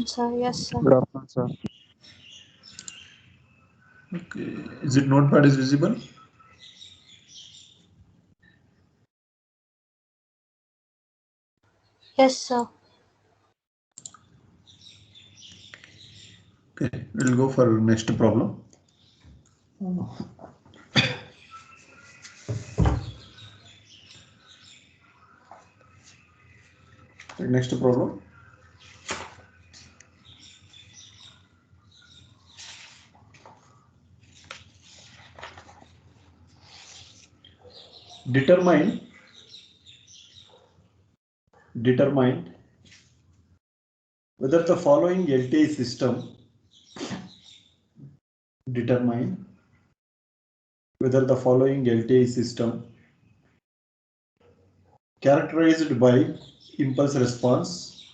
afternoon, sir. Yes, sir. Good afternoon, sir. Okay, is it notepad is visible? Yes, sir. Okay, we'll go for next problem. Next problem. Determine whether the following LTI system determine whether the following LTI system characterized by impulse response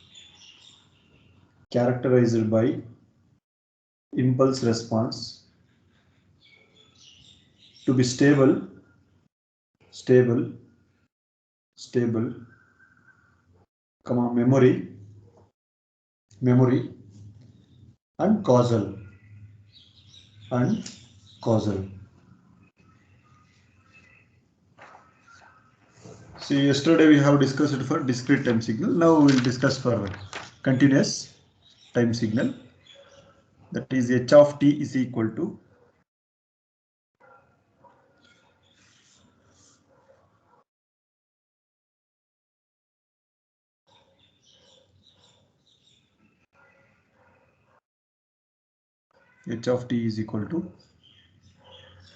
to be stable, memory and causal. See, yesterday we have discussed it for discrete time signal. Now we will discuss for continuous time signal. That is h of t is equal to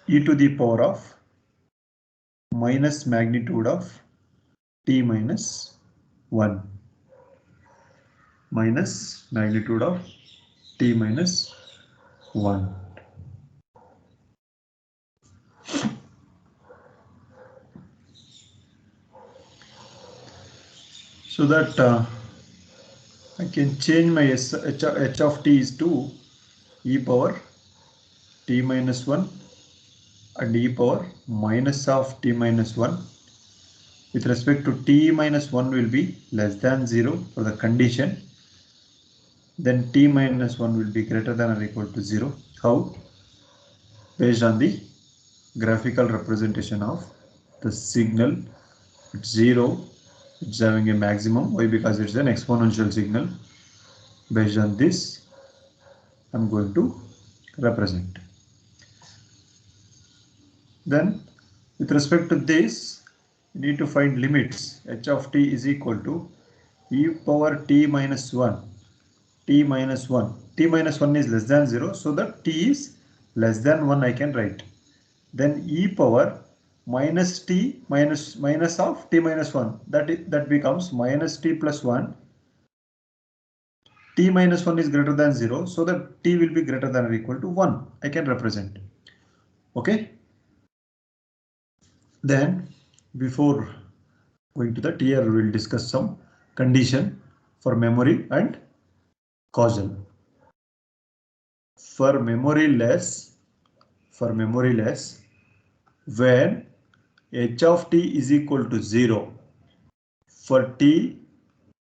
e to the power of minus magnitude of t minus 1 minus magnitude of t minus 1. So that I can change my h of t is to e power t minus 1 and e power minus of t minus 1. With respect to t minus 1 will be less than 0 for the condition. Then t minus 1 will be greater than or equal to 0. How? Based on the graphical representation of the signal. It's 0. It's having a maximum. Why? Because it's an exponential signal. Based on this, I'm going to represent. Then with respect to this, you need to find limits. H of t is equal to e power t minus 1. T minus 1 is less than 0, so that t is less than 1 I can write. Then e power minus t minus of t minus 1, that becomes minus t plus 1. T minus 1 is greater than 0, so that t will be greater than or equal to 1. I can represent. Okay. Then before going to that, here we will discuss some condition for memory and causal. For memoryless, when h of t is equal to 0, for t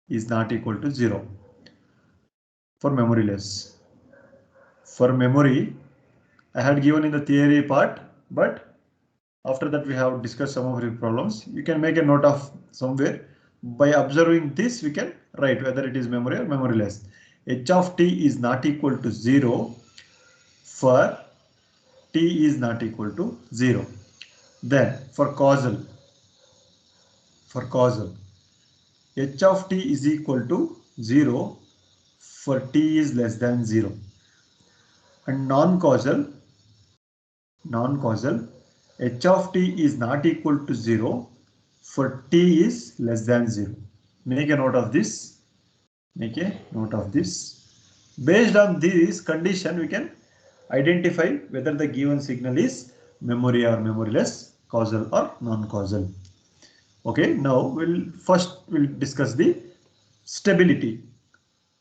is not equal to 0. For memoryless. For memory, I had given in the theory part, but after that we have discussed some of the problems. You can make a note of somewhere. By observing this, we can write whether it is memory or memoryless. H of t is not equal to 0 for t is not equal to 0. Then for causal, h of t is equal to 0 for t is less than 0. And non-causal, h of t is not equal to 0 for t is less than 0. Make a note of this. Based on this condition, we can identify whether the given signal is memory or memoryless, causal or non-causal. Okay, now we'll discuss the stability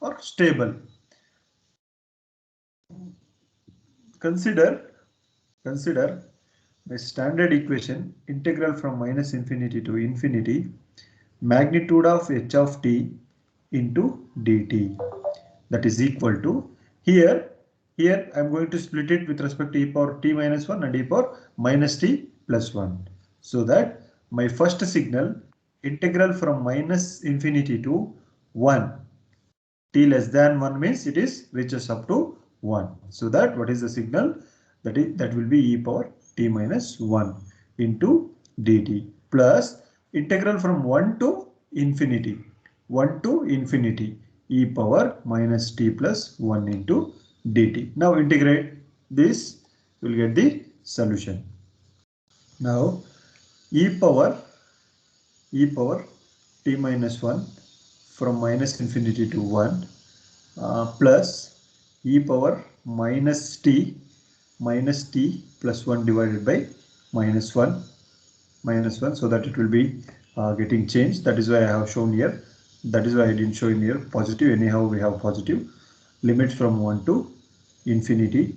or stable. Consider the standard equation, integral from minus infinity to infinity, magnitude of h of t into dt. that is equal to here I'm going to split it with respect to e power t minus 1 and e power minus t plus 1. So that my first signal integral from minus infinity to 1, t less than 1 means it is reaches up to 1. So that what is the signal? That will be e power t minus 1 into dt plus integral from 1 to infinity e power minus t plus 1 into dt. Now integrate this, you will get the solution. Now e power t minus 1 from minus infinity to 1 plus e power minus t plus 1 divided by minus 1, so that it will be getting changed. That is why I have shown here. That is why I didn't show in here positive. Anyhow, we have positive limits from 1 to infinity.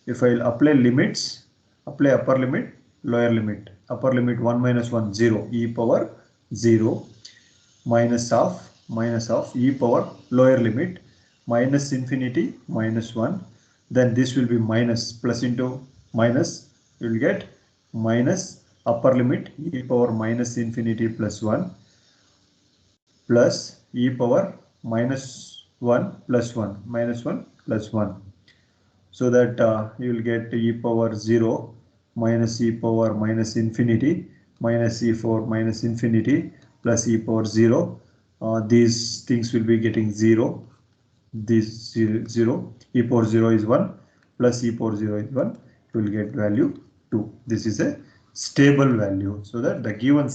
If I will apply limits, apply upper limit, lower limit. Upper limit 1 minus 1, 0, e power 0, minus of e power lower limit minus infinity minus 1. Then this will be minus, plus into minus, you will get minus upper limit e power minus infinity plus 1 plus e power minus 1 plus 1 minus 1 plus 1. So that you will get e power 0 minus e power minus infinity minus e power minus infinity plus e power 0. These things will be getting 0. This 0, e power 0 is 1 plus e power 0 is 1. You will get value 2. This is a stable value. So that the given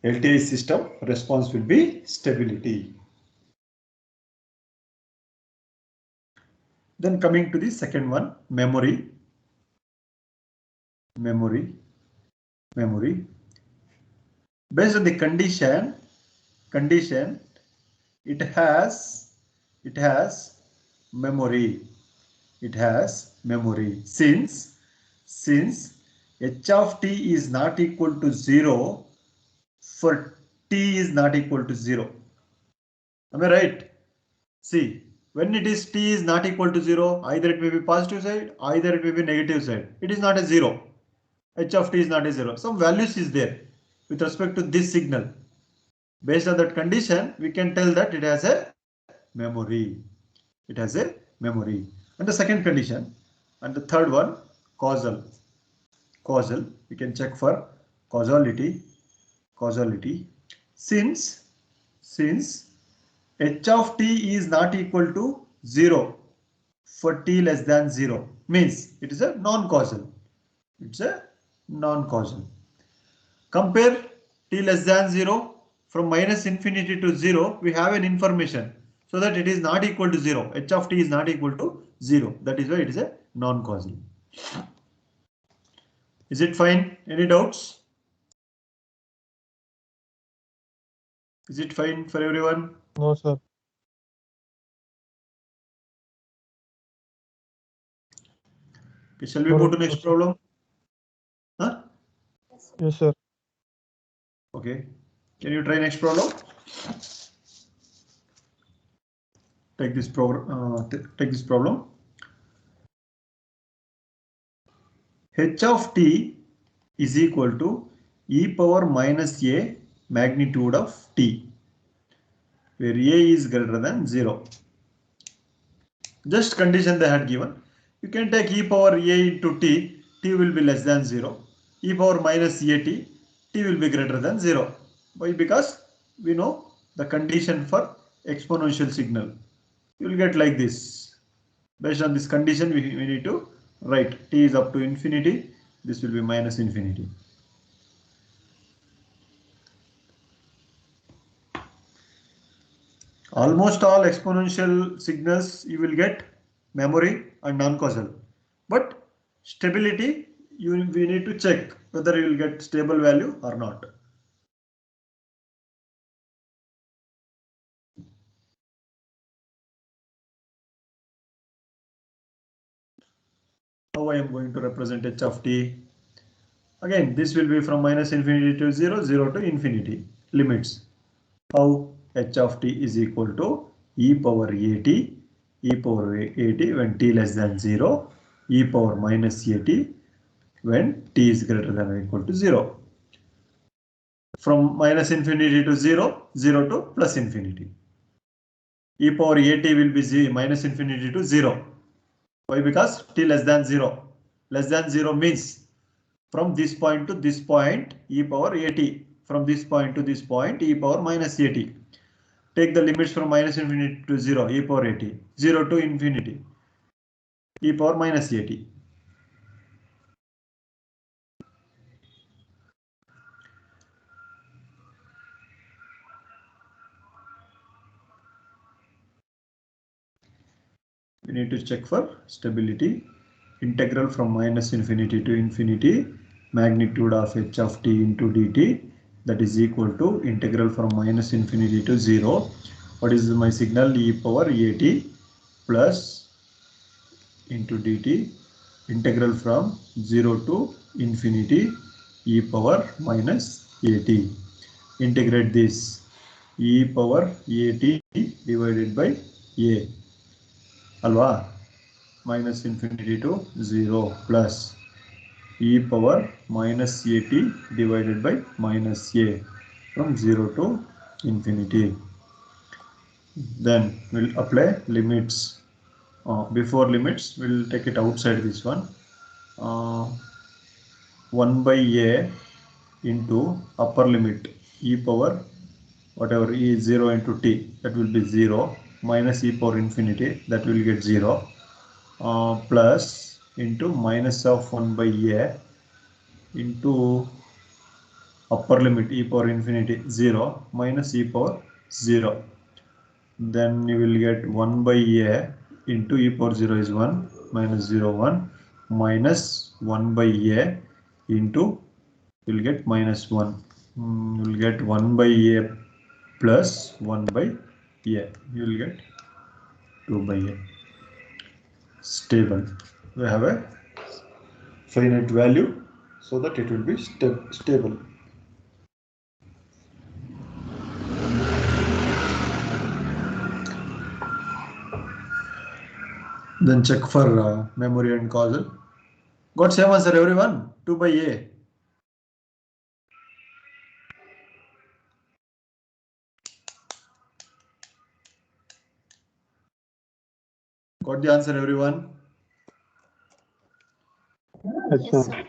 LTI system response will be stability. Then coming to the second one, memory. Based on the condition, it has memory. Since h of t is not equal to 0 for t is not equal to 0. Am I right? See, when it is t is not equal to 0, either it may be positive side, either it may be negative side. It is not a 0. H of t is not a 0. Some values is there with respect to this signal. Based on that condition, we can tell that it has a memory. And the second condition, and the third one, causal. We can check for causality. Since h of t is not equal to 0 for t less than 0 means it is a non-causal. Compare t less than 0 from minus infinity to 0, we have an information so that it is not equal to 0. H of t is not equal to 0. That is why it is a non-causal. Is it fine? Any doubts? Is it fine for everyone? No, sir. Okay, shall we go to next problem? Huh? Yes, sir. Okay. Can you try next problem? Take this problem. H of t is equal to e power minus a magnitude of t, where a is greater than 0. Just condition they had given. You can take e power a into t, t will be less than 0. E power minus at, t will be greater than 0. Why? Because we know the condition for exponential signal. You will get like this. Based on this condition, we need to write t is up to infinity. This will be minus infinity. Almost all exponential signals you will get memory and non-causal. But stability, we need to check whether you will get stable value or not. How I am going to represent h of t? Again, this will be from minus infinity to 0, 0 to infinity limits. How? H of t is equal to e power at, e power at when t less than 0, e power minus at when t is greater than or equal to 0. From minus infinity to 0, 0 to plus infinity. E power at will be minus infinity to 0. Why? Because t less than 0. Less than 0 means from this point to this point, e power at. From this point to this point, e power minus at. Take the limits from minus infinity to 0, e power at. 0 to infinity, e power minus at. We need to check for stability. Integral from minus infinity to infinity, magnitude of h of t into dt, that is equal to integral from minus infinity to 0. What is my signal? E power at plus into dt, integral from 0 to infinity, e power minus at. Integrate this, e power at divided by a, alva, minus infinity to 0 plus e power minus at divided by minus a from 0 to infinity. Then we'll apply limits. Before limits, we'll take it outside this one. 1 by a into upper limit e power whatever e is 0 into t, that will be 0, minus e power infinity, that will get 0, plus into minus of 1 by a into upper limit e power infinity 0 minus e power 0. Then you will get 1 by a into e power 0 is 1 minus 0 1 minus 1 by a into, you will get minus 1. You will get 1 by a plus 1 by a. You will get 2 by a. Stable. We have a finite value so that it will be stable. Then check for memory and causal. Got same answer everyone? 2 by a. Got the answer everyone? Yes, sir.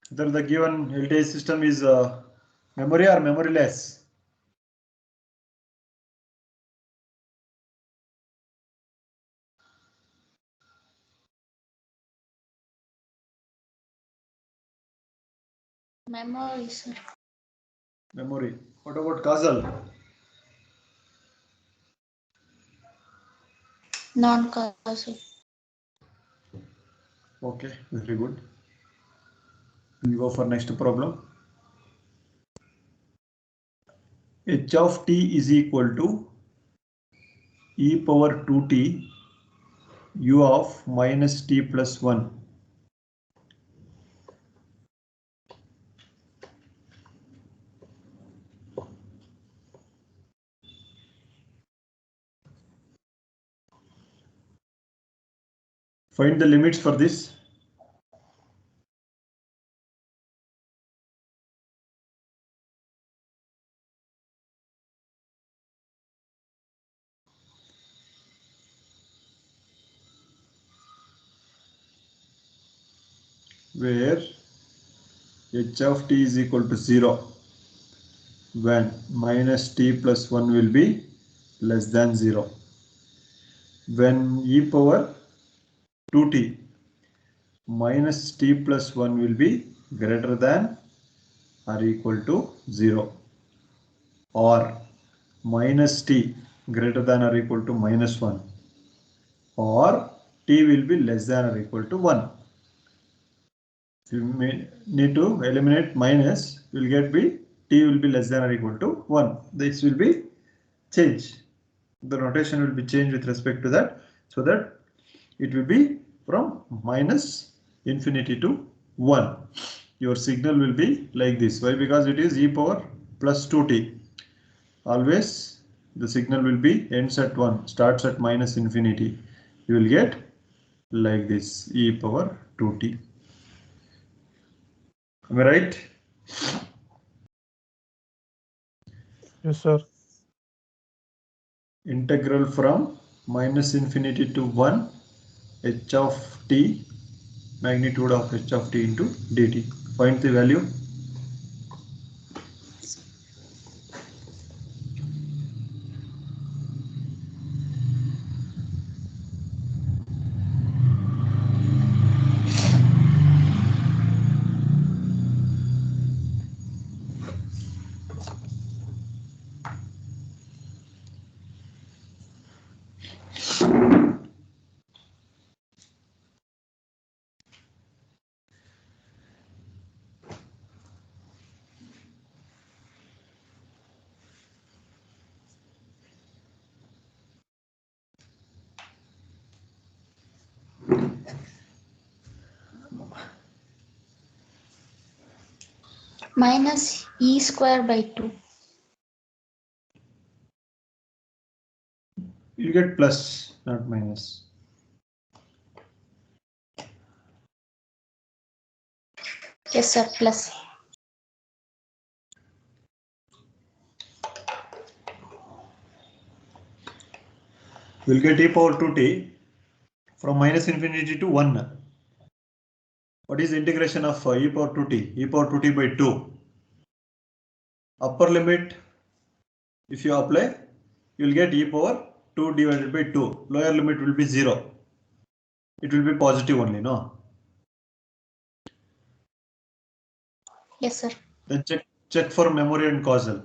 Whether the given LTI system is memory or memoryless? Memory, sir. Memory. What about causal? Non-causal. Okay, very good. We'll go for next problem. H of t is equal to e power 2t u of minus t plus 1. Find the limits for this. Where h of t is equal to 0. when minus t plus 1 will be less than 0. When e power 2t minus t plus 1 will be greater than or equal to 0, or minus t greater than or equal to minus 1, or t will be less than or equal to 1. You may need to eliminate minus, will get be t will be less than or equal to 1. This will be changed. The notation will be changed with respect to that, so that it will be from minus infinity to 1. Your signal will be like this. Why? Because it is e power plus 2t. Always the signal will be ends at 1, starts at minus infinity. You will get like this, e power 2t. Am I right? Yes, sir. Integral from minus infinity to 1 h of t, magnitude of h of t into dt. Find the value. Minus e square by 2. You get plus, not minus. Yes, sir. Plus. We'll get e power 2t from minus infinity to 1. What is the integration of e power 2t? E power 2t by 2. Upper limit, if you apply, you will get e power 2 divided by 2. Lower limit will be 0. It will be positive only, no? Yes, sir. Then check for memory and causal.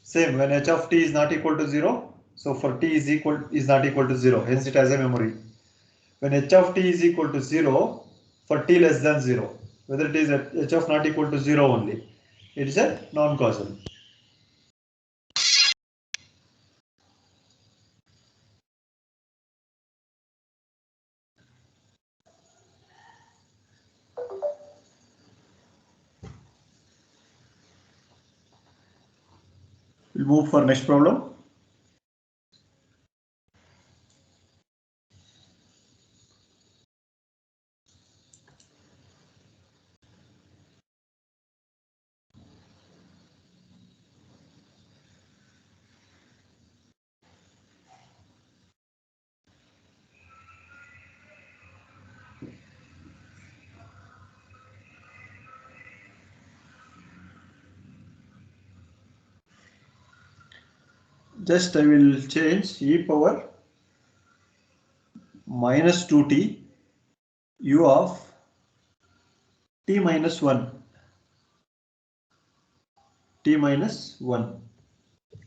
Same, when h of t is not equal to 0, so for t is not equal to 0, hence it has a memory. When h of t is equal to 0, for t less than 0, whether it is h of not equal to 0 only, it is a non-causal. We'll move for next problem. Just I will change e power minus 2t u of t minus 1. T minus 1.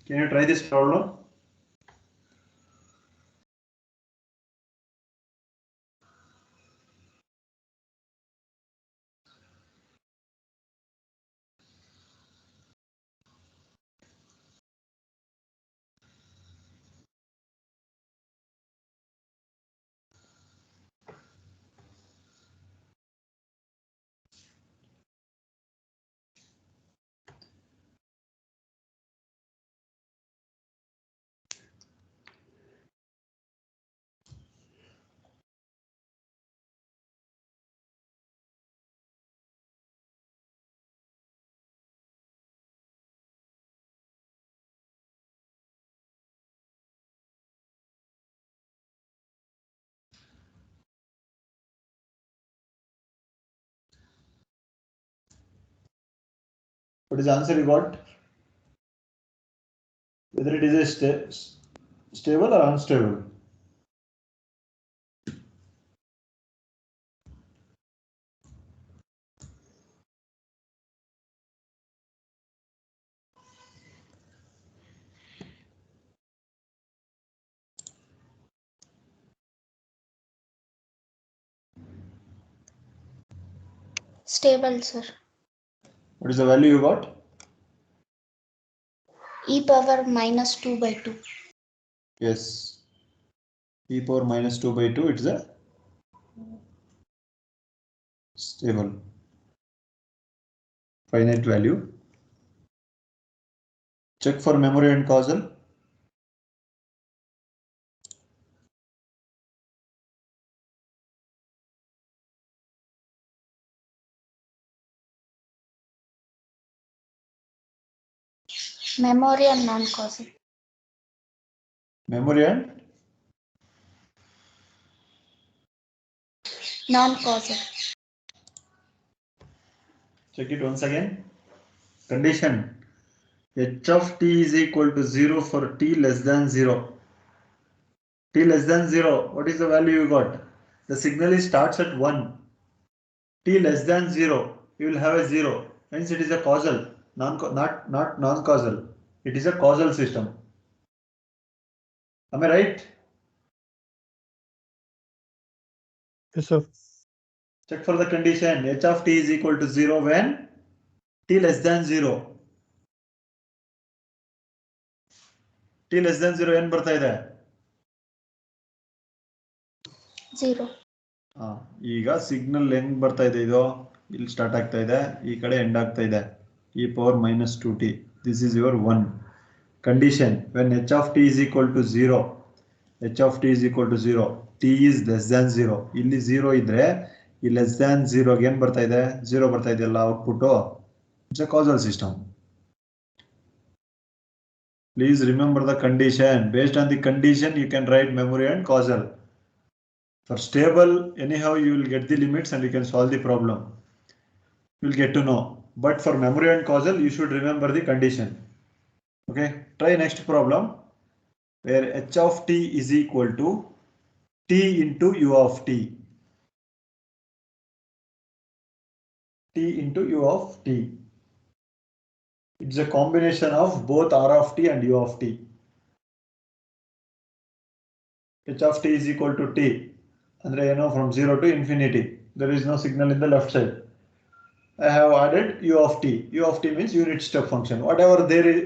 Can you try this problem? What is the answer you got? whether it is a stable or unstable. Stable, sir. What is the value you got? E power minus 2 by 2. Yes. E power minus 2 by 2, it's a stable finite value. Check for memory and causal. Memory and non-causal. Memory and Non-causal. check it once again. Condition h of t is equal to 0 for t less than 0. T less than 0. What is the value you got? The signal starts at 1. T less than 0. You will have a 0. Hence it is a causal. Not non-causal. It is a causal system. Am I right? Yes, sir. Check for the condition. H of t is equal to 0 when t less than 0. T less than 0 ಏನು ಬರ್ತಾ ಇದೆ? 0. ಈಗ signal ಹೆಂಗ್ ಬರ್ತಾ ಇದೆ ಇದು? ಇಲ್ಲಿ start ಆಗ್ತಾ ಇದೆ, ಈ ಕಡೆ ಎಂಡ್ ಆಗ್ತಾ ಇದೆ. e power minus 2t. This is your 1. Condition when h of t is equal to 0. h of t is equal to 0. t is less than 0. ಇಲ್ಲಿ 0 ಇದ್ರೆ ಈ less than 0 ಗೆ ಏನ್ ಬರ್ತಾ ಇದೆ? 0 ಬರ್ತಾ ಇದೆಯಲ್ಲ output. It's a causal system. Please remember the condition. Based on the condition, you can write memory and causal. For stable, anyhow, you will get the limits and you can solve the problem. You will get to know. But for memory and causal, you should remember the condition. Okay. Try next problem where h of t is equal to t into u of t. T into u of t. It's a combination of both r of t and u of t. H of t is equal to t. Andre, from 0 to infinity. There is no signal in the left side. I have added u of t. U of t means unit step function. Whatever there is,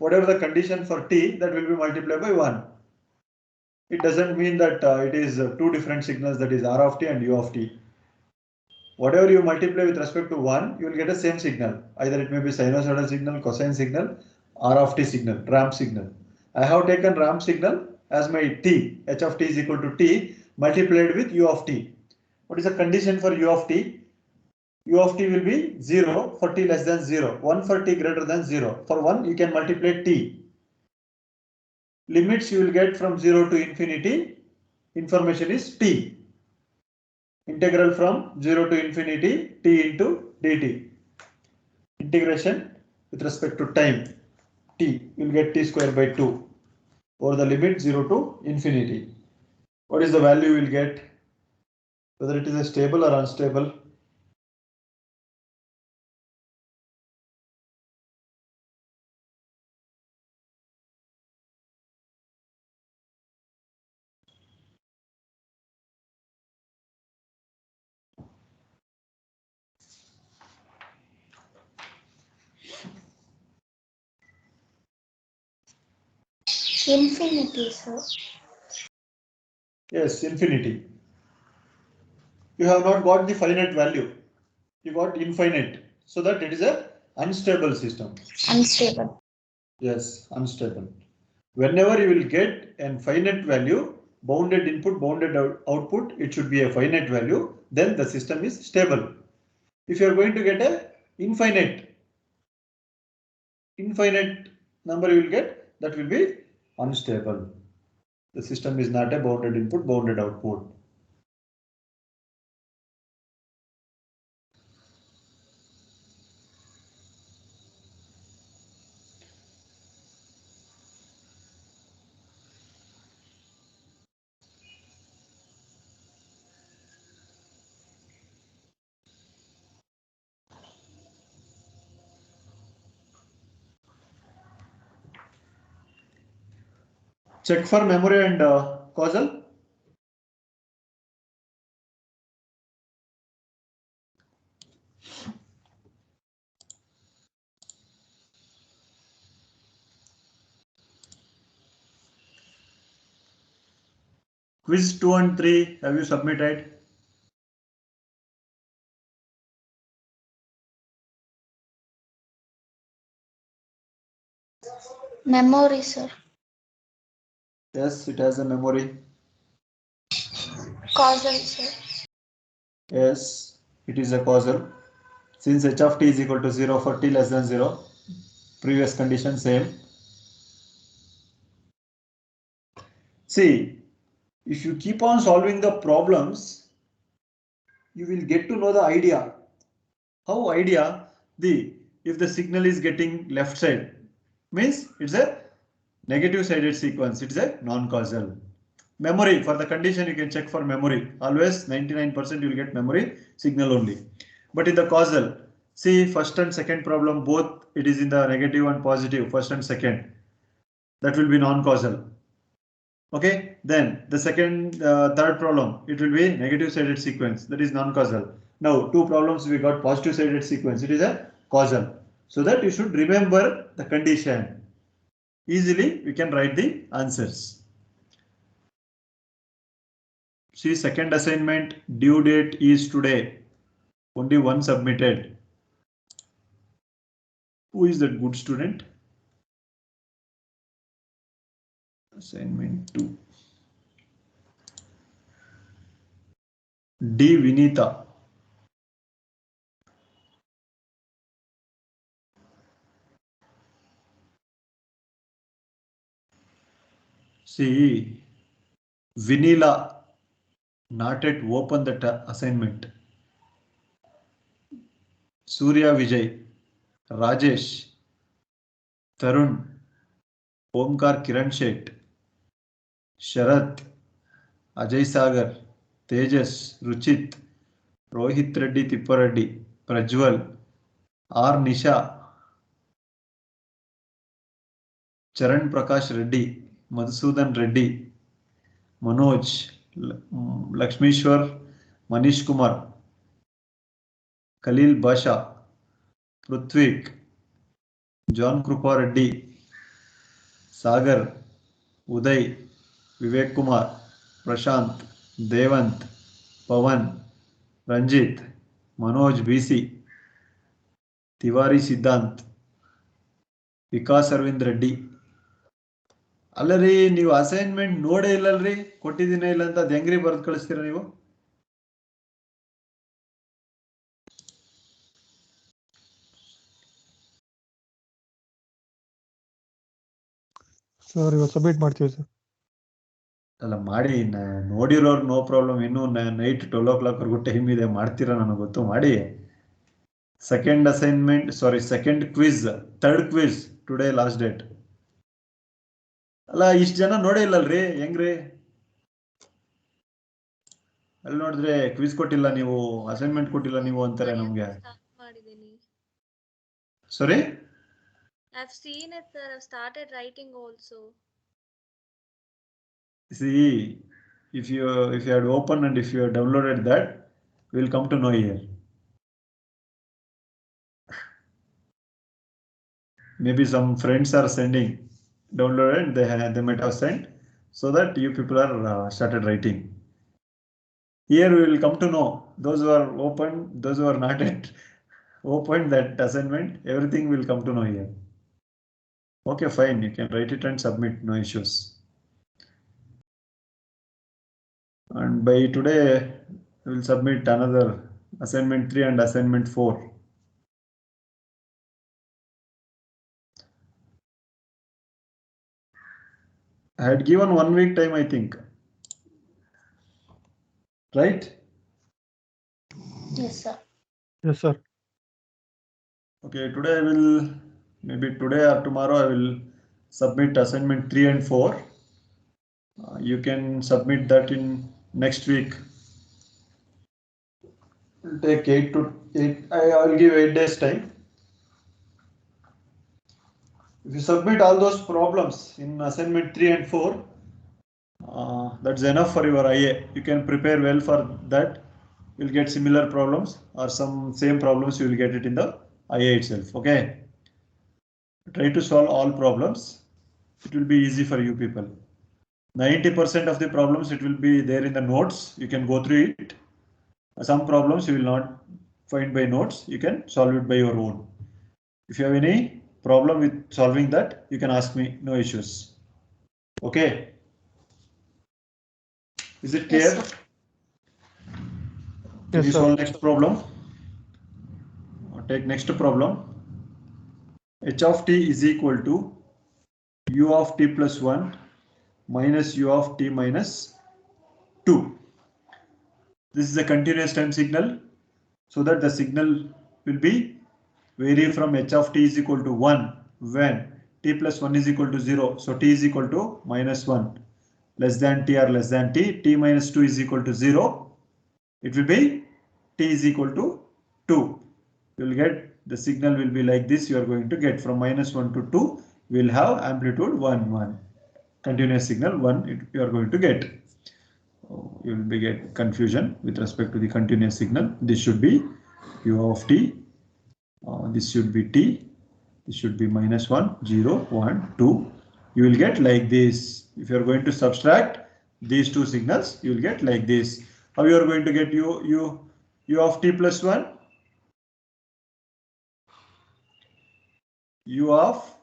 whatever the condition for t, that will be multiplied by 1. It doesn't mean that it is two different signals, that is r of t and u of t. Whatever you multiply with respect to 1, you will get the same signal. Either it may be sinusoidal signal, cosine signal, r of t signal, ramp signal. I have taken ramp signal as my t. H of t is equal to t multiplied with u of t. What is the condition for u of t? U of t will be 0 for t less than 0, 1 for t greater than 0. For 1, you can multiply t. Limits you will get from 0 to infinity. Information is t. Integral from 0 to infinity t into dt. Integration with respect to time t. You will get t square by 2 over the limit 0 to infinity. What is the value you will get? Whether it is a stable or unstable. Infinity, sir. Yes, infinity. You have not got the finite value. You got infinite. So that it is a unstable system. Unstable. Yes, unstable. Whenever you will get a finite value, bounded input, bounded output, it should be a finite value, then the system is stable. If you are going to get a infinite number you will get, that will be unstable. The system is not a bounded input, bounded output. Check for memory and causal. Quiz 2 and 3, have you submitted? Memory, sir. Yes, it has a memory. Causal, sir. Yes, it is a causal. Since h of t is equal to 0 for t less than 0, previous condition same. See, if you keep on solving the problems, you will get to know the idea. How idea? If the signal is getting left side, means it's a negative sided sequence, it's a non-causal. Memory, for the condition you can check for memory. Always 99% you will get memory signal only. But in the causal, see first and second problem, both it is in the negative and positive, first and second. That will be non-causal. Okay, then the second, third problem, it will be negative sided sequence, that is non-causal. Now, two problems we got positive sided sequence, it is a causal. So that you should remember the condition. Easily we can write the answers. See, second assignment, due date is today. Only one submitted. Who is that good student? Assignment 2. D. Vinita. See, Vinila not yet open that assignment. Surya Vijay, Rajesh, Tarun, Omkar Kiran Shet, Sharat, Ajay Sagar, Tejas, Ruchit, Rohit Reddy Tippareddy, Prajwal, R. Nisha, Charan Prakash Reddy, Madhusudan Reddy, Manoj, Lakshmishwar, Manish Kumar, Khalil Basha, Prithvik, John Krupa Reddy, Sagar, Uday, Vivek Kumar, Prashant, Devant, Pavan, Ranjit, Manoj BC, Tiwari Siddhant, Vikas Arvind Reddy. ಅಲ್ಲರಿ ನೀವು assignment ನೋಡೇ ಇಲ್ಲಲ್ರಿ, ಕೊಟ್ಟಿದ್ದೀನ ಇಲ್ಲ ಅಂತ ಅದು ಹೆಂಗ್ರಿ ಬರೆದು ಕಳಿಸ್ತೀರಾ ನೀವು? ಸರ್ ಇವತ್ತು ಸಬ್ಮಿಟ್ ಮಾಡ್ತೀವಿ ಸರ್. ಅಲ್ಲ ಮಾಡಿ, ನೋಡಿರೋರು ನೋ ಪ್ರಾಬ್ಲಮ್. ಇನ್ನೂ ನೈಟ್ 12 o'clock ವರೆಗೂ ಟೈಮ್ ಇದೆ, ಮಾಡ್ತೀರಾ ನನಗೆ ಗೊತ್ತು, ಮಾಡಿ. Second assignment, sorry second quiz, third quiz today last date. ಅಲ್ಲ ಇಷ್ಟು ಜನ ನೋಡೇ ಇಲ್ಲಲ್ರಿ, ಹೆಂಗ್ರಿ? ಅಲ್ಲಿ ನೋಡಿದ್ರೆ ಕ್ವಿಜ್ ಕೊಟ್ಟಿಲ್ಲ ನೀವು, ಅಸೈನ್ಮೆಂಟ್ ಕೊಟ್ಟಿಲ್ಲ ನೀವು ಅಂತಾರೆ ನಮ್ಗೆ. ಸಾರಿ, I've seen it, sir. I've started writing also. see, if you had opened and if you had downloaded that, we'll come to know here. Maybe some friends are sending, downloaded, they might have sent, so that you people are started writing. Here we will come to know those who are open, those who are not yet opened that assignment, everything will come to know here. Okay, fine, you can write it and submit, no issues. And by today we will submit another assignment 3 and assignment 4. I had given 1 week time, I think. Right? Yes, sir. Yes, sir. Okay, today I will, maybe today or tomorrow I will submit assignment 3 and 4. You can submit that in next week. It will take 8 to 8, I will give 8 days time. If you submit all those problems in assignment 3 and 4, That's enough for your IA. You can prepare well for that. You'll get similar problems or some same problems. You will get it in the IA itself. Okay. Try to solve all problems. It will be easy for you people. 90% of the problems it will be there in the notes. You can go through it. Some problems you will not find by notes. You can solve it by your own. If you have any problem with solving that, you can ask me. No issues. Okay. Is it clear? Yes, sir. Can Yes, you sir. solve next problem? Take next problem. H of t is equal to u of t plus 1 minus u of t minus 2. This is a continuous time signal, so that the signal will be vary from h of t is equal to 1 when t plus 1 is equal to 0. So t is equal to minus 1 less than t or less than t. T minus 2 is equal to 0. It will be t is equal to 2. You will get the signal will be like this. You are going to get from minus 1 to 2. We will have amplitude 1 1. Continuous signal 1 you are going to get. You will be get confusion with respect to the continuous signal. This should be u of t. This should be t. This should be minus 1 0 1 2. You will get like this. If you are going to subtract these two signals, you will get like this. How you are going to get u of t plus 1? U of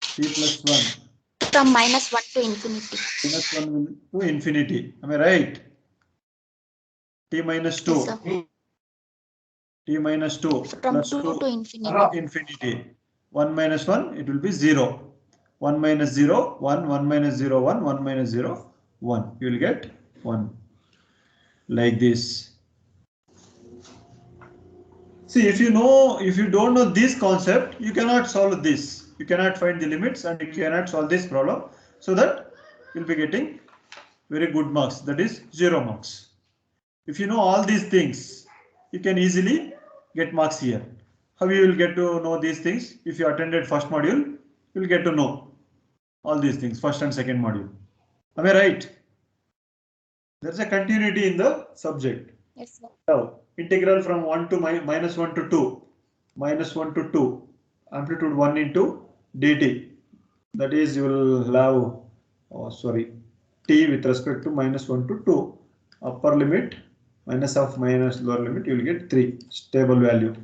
t plus 1. From minus 1 to infinity. Minus 1 to infinity. Am I right? T minus 2. Yes, sir. T minus 2 From plus 2 2 to infinity. infinity. 1 minus 1, it will be 0. 1 minus 0, 1, 1 minus 0, 1, 1 minus 0, 1. You will get 1. Like this. See, if you don't know this concept, you cannot solve this. You cannot find the limits and you cannot solve this problem. So that you'll be getting very good marks. That is 0 marks. If you know all these things, you can easily get marks here. How you will get to know these things? If you attended first module, you will get to know all these things, first and second module. Am I right? There's a continuity in the subject. Yes, sir. Now, integral from 1 to minus 1 to 2. Minus 1 to 2. Amplitude 1 into dt. That is, you will have, t with respect to minus 1 to 2. Upper limit minus of minus lower limit, you will get 3. Stable value.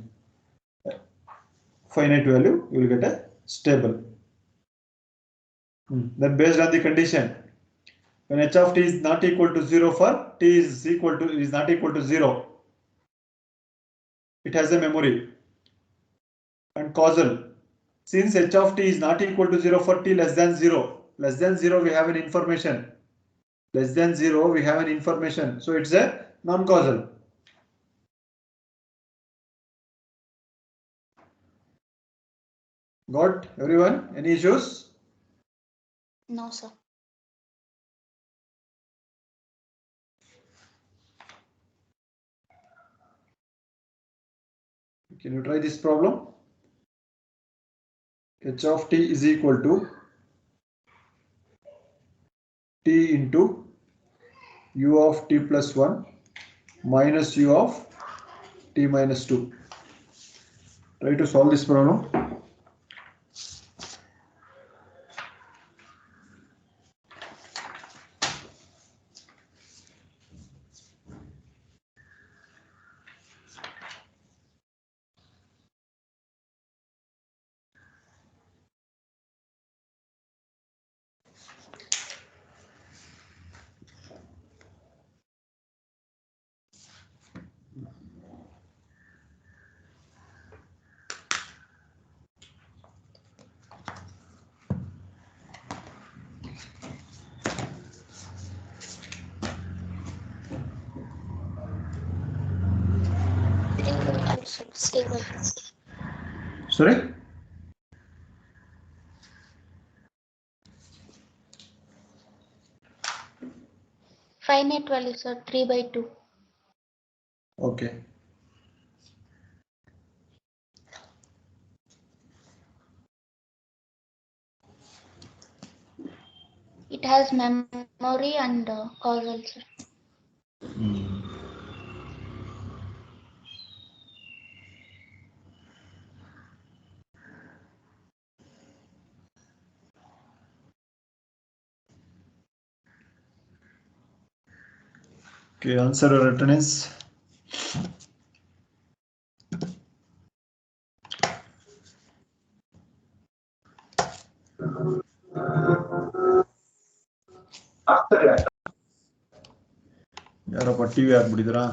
Finite value, you will get a stable. Then based on the condition, when h of t is not equal to 0 for t is not equal to 0, it has a memory. And causal, since h of t is not equal to 0 for t less than 0, we have an information. Less than 0, we have an information. So it's a non-causal. Got everyone? Any issues? No, sir. Can you try this problem? H of t is equal to t into u of t plus 1 minus u of t minus 2. Try to solve this problem. Stable. Sorry? Finite value, sir. 3 by 2. Okay. It It has memory and causal, sir. Okay, answer written is ಯಾರಪ್ಪ TV ಹಾಕ್ಬಿಟ್ಟಿದ್ರಾ?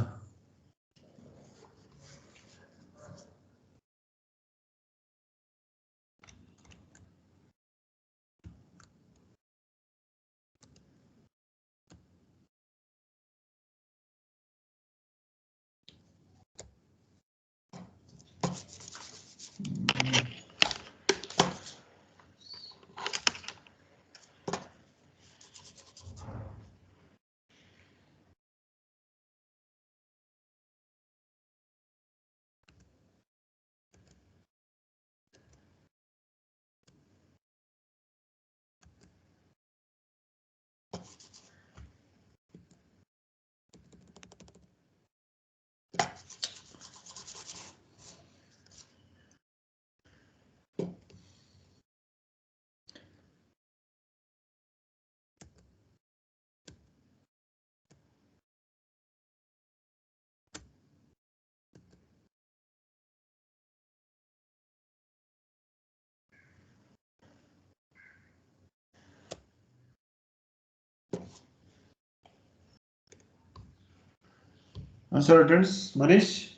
Answer written is Manish.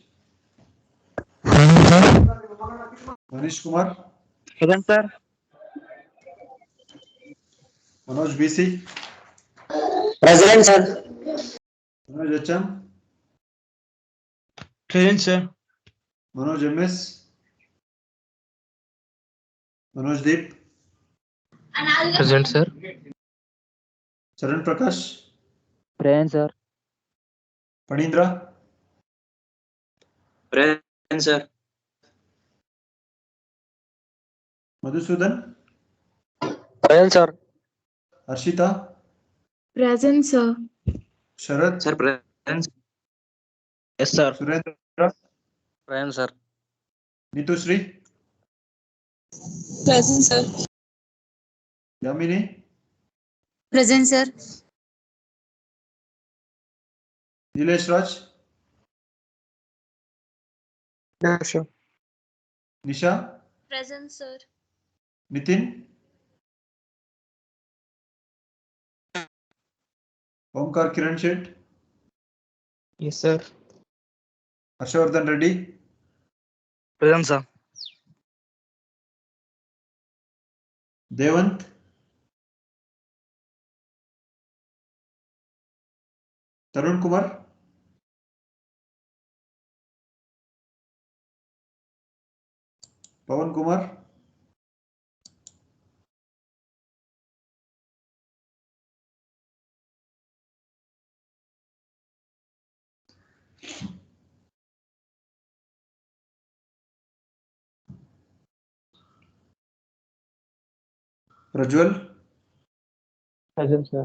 Manish Kumar. Present, sir. Manoj BC. Present, sir. Manoj HM. Present, sir. Manoj MS. Manoj Deep. Present, sir. Charan Prakash. Present, sir. Panindra. Present, sir. Madhusudan. Present, sir. Arshita. Present, sir. Sharad. Sir, present. Yes, sir. Surendra. Present, sir. Nitushri. Present, sir. Yamini. Present, sir. Nilesh Raj. Yes, sir. Nisha. Present, sir. Nitin. Omkar Kiran Shet. Yes, sir. Harshavardhan Reddy. Present, sir. Devant. Tarun Kumar. Pawan Kumar. Prajwal. Present, sir.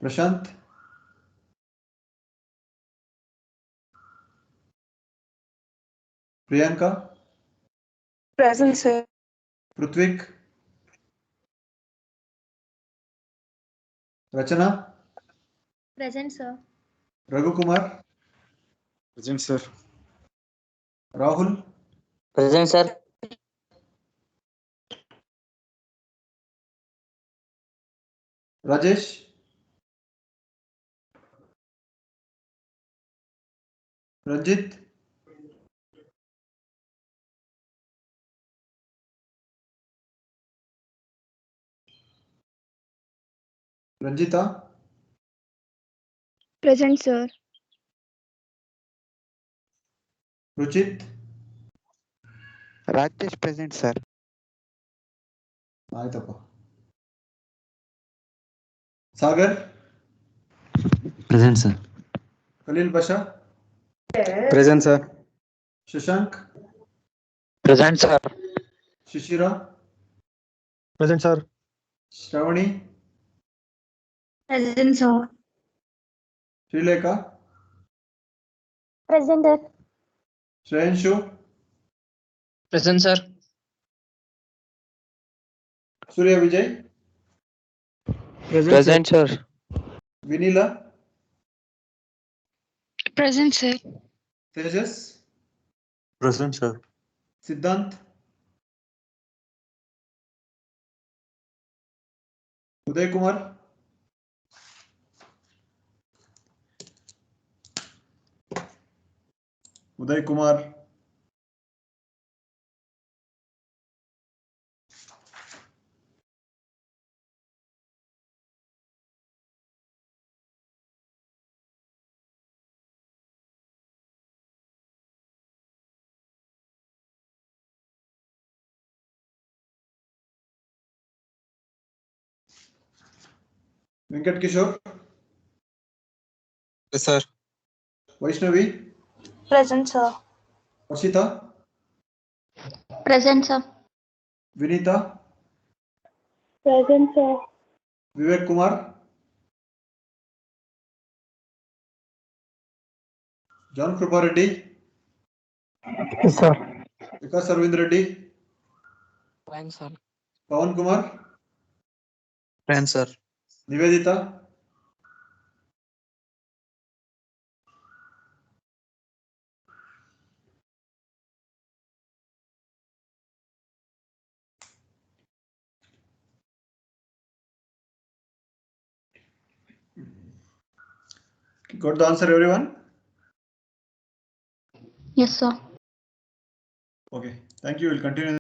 Prashant. Priyanka. Present, sir. Pruthvik. Rachana. Present, sir. Raghu Kumar. Present, sir. Rahul. Present, sir. Rajesh. Ranjit. Ranjita. Present, sir. Ruchit. Rajesh, present, sir. ಆಯ್ತಪ್ಪ. Sagar. Present, sir. Khaleel Pasha. Present, sir. Shashank. Present, sir. Shishira, Present, sir. Shravani, Present, sir. Srilekha, Present, sir. Shreyanshu, Present, sir. Surya Vijay, Present, sir. Vinila, Present, sir. Tejas, Present, sir. Siddhant, Uday Kumar, Uday Kumar, Venkat Kishore, Yes, sir. Vaishnavi, Present, sir. Ashita, Present, sir. Vinita, Present, sir. Vivek Kumar, John Krupa Reddy, Yes, sir. Vikas Arvind Reddy, Present, sir. Pawan Kumar, Present, sir. Nivedita, got the answer everyone? Yes, sir. Okay, thank you. We'll continue.